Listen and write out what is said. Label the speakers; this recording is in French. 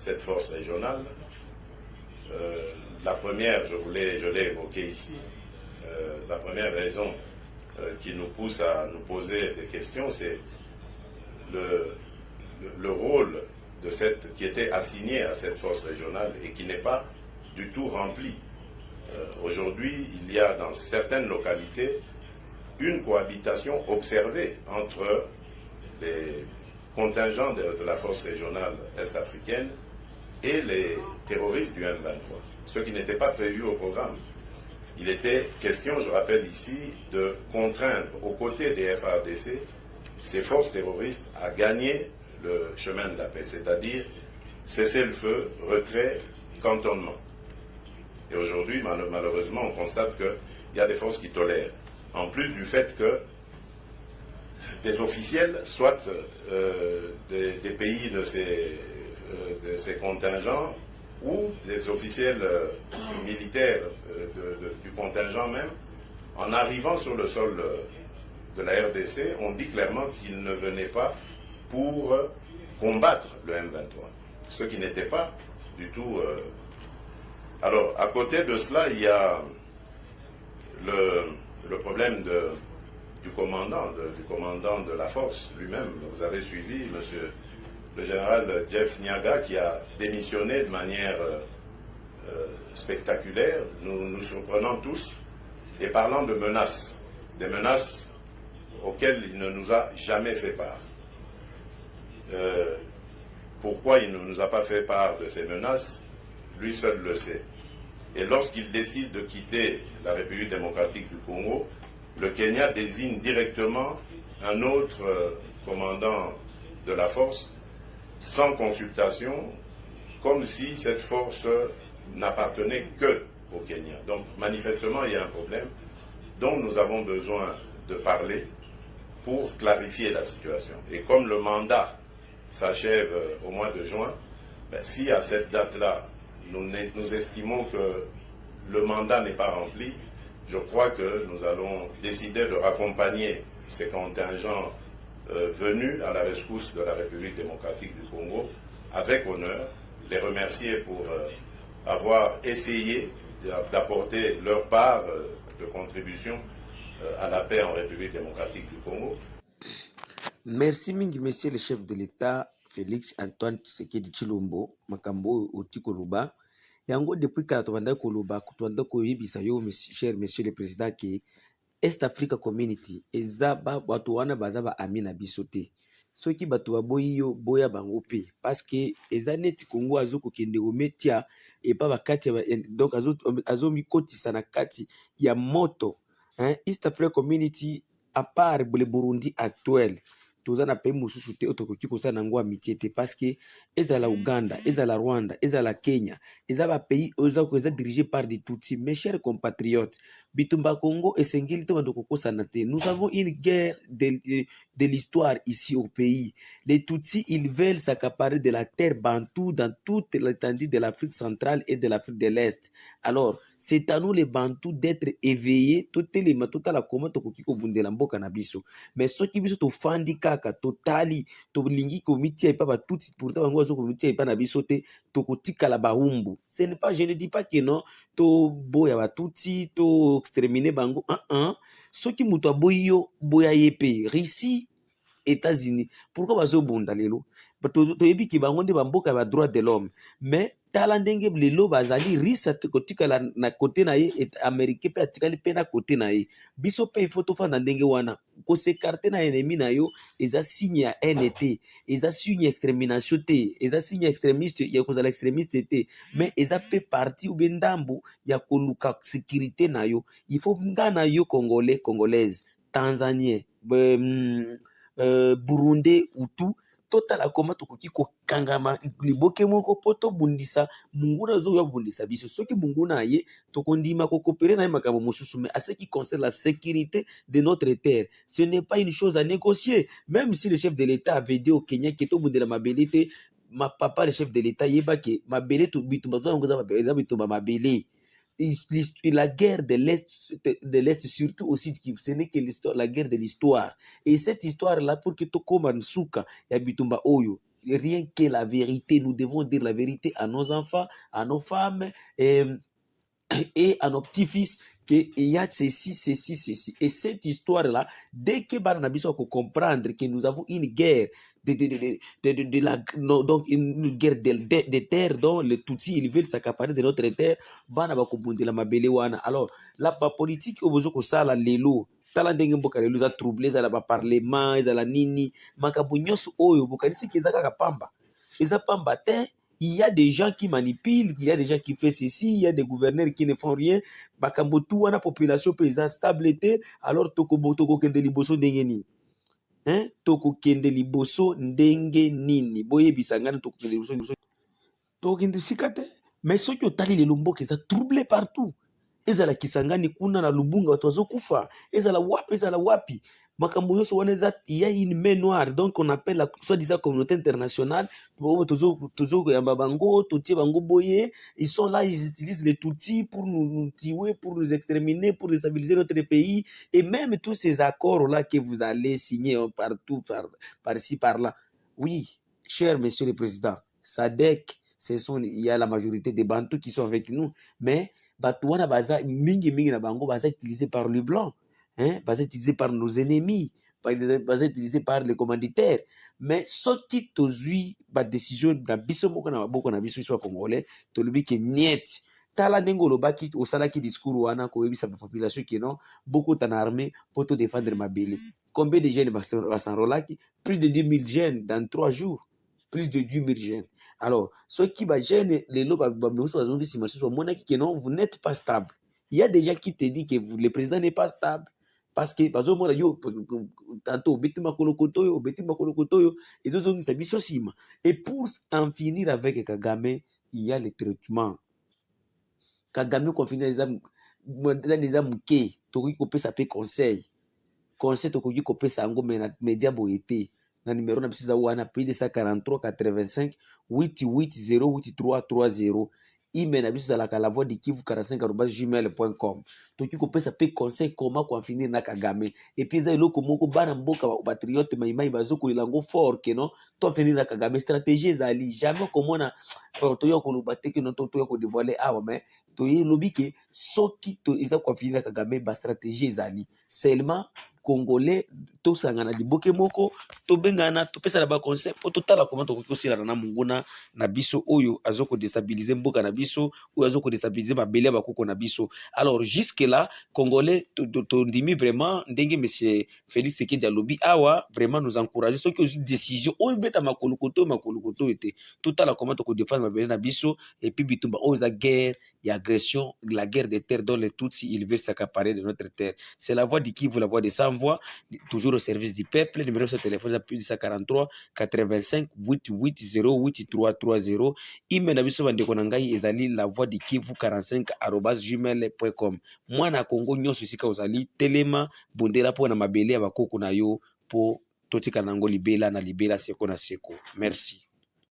Speaker 1: cette force régionale. La première, je l'ai évoqué ici, la première raison qui nous pousse à nous poser des questions, c'est le rôle de qui était assigné à cette force régionale et qui n'est pas du tout rempli. Aujourd'hui, il y a dans certaines localités une cohabitation observée entre les contingents de la force régionale est-africaine et les terroristes du M23, ce qui n'était pas prévu au programme. Il était question, je rappelle ici, de contraindre aux côtés des FARDC ces forces terroristes à gagner le chemin de la paix, c'est-à-dire cesser le feu, retrait, cantonnement. Et aujourd'hui, malheureusement, on constate qu'il y a des forces qui tolèrent. En plus du fait que des officiels, soit des pays de ces contingents, ou des officiels militaires du contingent même, en arrivant sur le sol de la RDC, on dit clairement qu'ils ne venaient pas pour combattre le M23, ce qui n'était pas du tout... Alors, à côté de cela, il y a le problème du commandant de la force lui-même. Vous avez suivi, monsieur le général Jeff Niaga, qui a démissionné de manière spectaculaire, nous surprenant tous, et parlant de menaces, des menaces auxquelles il ne nous a jamais fait part. Pourquoi il ne nous a pas fait part de ces menaces, lui seul le sait. Et lorsqu'il décide de quitter la République démocratique du Congo, le Kenya désigne directement un autre commandant de la force sans consultation, comme si cette force n'appartenait que au Kenya. Donc manifestement, il y a un problème dont nous avons besoin de parler pour clarifier la situation. Et comme le mandat s'achève au mois de juin, si à cette date-là, nous estimons que le mandat n'est pas rempli, je crois que nous allons décider de raccompagner ces contingents venus à la rescousse de la République démocratique du Congo avec honneur, les remercier pour avoir essayé d'apporter leur part de contribution à la paix en République démocratique du Congo.
Speaker 2: Merci mingi, monsieur le chef de l'État, Félix Antoine Tshisekedi Tshilombo, makambo otikoluba. Yango depuis que tu koluba, tu koyebisa yo, cher monsieur le président, que East Africa Community, ezaba watu wana bazaba amina bisote. Soki batu baboyi yo boya bango pe, parce que ezaneti Congo azoko kende ometia et pas bakati donc azo mikotisa na kati ya moto. East Africa Community à part le Burundi actuel. Toza na pays mususu te otokoki kosa nango amitié te parce que ezala Uganda, ezala Rwanda, ezala Kenya, ezaba pays oza dirigé par des Tutsis. Mes chers compatriotes, bitumba Congo esengeli to bandoko kosana te. Nous avons une guerre de l'histoire ici au pays. Les Tutsis, ils veulent s'accaparer de la terre bantou dans toute l'étendue de l'Afrique centrale et de l'Afrique de l'Est. Alors, c'est à nous les Bantous d'être éveillés, tota la koma tokoki kobundela mboka na biso. Mais soki biso to fandi kaka totali to lingi komiti et pas ba tout pourtant bango zo komiti et pas na biso te tokotika la baumbu. Ce n'est pas, je ne dis pas que non to boya ba tuti to exterminer bango soki muto aboyi yo boya yepe Russie, États-Unis. Pourquoi bazo bunda lelo? To yebi ki bango nde bamboka ba droit de l'homme. Mais tala ndenge lelo bazali risa kotika la na côté na ye et américain pe atikali pe na côté na ye. Biso pe il faut to fanda ndenge wana. Ko s'écarter na ennemi na yo eza signe ya NT, eza signe extermination te, eza signe extrémiste ya kozala extrémiste te. Mais eza pe parti ou bendambo ya koluka sécurité na yo. Il faut ngana yo congolais, congolaise, tanzanien, Burundi ou tout total akoma tokoki ko kangama liboke moko poto bundisa munguna zo ya bundisa biso soki munguna ye tokondima ko coopérer na makambo mosusu. Mais à ce qui concerne la sécurité de notre terre, ce n'est pas une chose à négocier. Même si le chef de l'État avait dit au Kenya que to bundela mabelete, ma papa le chef de l'État yeba ke mabele to bitumba to ngoza bitumba mabele. La guerre de l'Est, surtout aussi, ce n'est que l'histoire, la guerre de l'histoire. Et cette histoire-là, pour que tu commences souka, ya bitumba oyo, rien que la vérité. Nous devons dire la vérité à nos enfants, à nos femmes et à nos petits-fils qu'il y a ceci, ceci, ceci. Et cette histoire-là, dès que Barnabiso peut comprendre que nous avons une guerre donc une guerre de terre dont les Tutsis ils veulent s'accaparer de notre terre, alors la politique au besoin que ça la lelo tala ndenge mboka lelo za troublé za la parlement za la nini makambo nyonso oyo bokanisi kezaka kapamba eza pamba te. Il y a des gens qui manipulent, il y a des gens qui font ceci, il y a des gouverneurs qui ne font rien. Makambo tout wana population paysanne stabilité, alors toko kende liboso ndenge nini. Toko kende liboso ndenge nini. Boye bisangana toko kende liboso. Toko kende sikate. Mais ceux qui ont tali les lombo qui sont troublés partout. Ezala kisangani kuna na lubunga watu wazokufa. Ezala wapi. Makambo yoso waneza il y a une main noire, donc on appelle la soi-disant communauté internationale. Ils sont là, ils utilisent les Tutsis pour nous tuer, pour nous exterminer, pour déstabiliser notre pays. Et même tous ces accords-là que vous allez signer partout, par-ci, par-là. Oui, cher monsieur le président, SADC, il y a la majorité des Bantous qui sont avec nous, mais Batouana Baza, mingi na bango, Baza utilisé par le blanc. Basé utilisé par nos ennemis, basé utilisé par les commanditaires. Mais ce qui tozui ba décision na biso moko na biso soit congolais, to lobi ke niet. Tala ndengolo baki au salaki discours wana ko yebisa la population qui non beaucoup en armée pour te défendre ma belle. Combien de jeunes va s'enrôler? Plus de 10 000 jeunes dans 3 jours. Plus de 10 000 jeunes. Alors, ceux qui va gêner les lobes non, vous n'êtes pas stable. Il y a des gens qui te disent que le président n'est pas stable. Parce que tantôt et pour en finir avec Kagame, il y a le traitement. Kagame confine les âmes muke, toki kopé ça peut conseil toki kopé ça ngo média boyete na numéro na bisiza wana plus de 143 85 88 083 30. Email na biso la voix de Kivu 45@gmail.com. Toki kopé ça peut conseil comment quoi finir na Kagame et puis za eloko moko bana mboka ba patriote maimai bazoko lilango fort que non to finir na Kagame stratégie zali jamais comment na to yo ko lobate que non to yo ko dévoiler mais to ye lobike soki to isa kwa finir na Kagame ba stratégie zali seulement Congolais to sangana liboke moko to bengana to pesa na ba conseil po to tala comment to kosila na munguna na biso oyo azoko déstabiliser mboka na biso oyo azoko déstabiliser ba bele ba koko na biso. Alors jusque là Congolais to ndimi vraiment ndenge monsieur Félix Tshisekedi alobi awa vraiment nous encourager ceux qui ont décision oyo beta makolukoto était tout tala comment to défendre ba bele na biso et puis bitumba oyo za guerre et agression, la guerre des terres dont les Tutsis ils veulent s'accaparer de notre terre. C'est la voix de Kivu, la voix de sans voix, toujours au service du peuple. Numéro de téléphone est plus de 143 85 88 08 330. Email na biso bande konangai ezali la voix de Kivu 45@gmail.com. Moi na Congo nyonso sika ozali telema bondela po na mabele ya bakoko na yo po totika nango libela na libela seko na seko. Merci.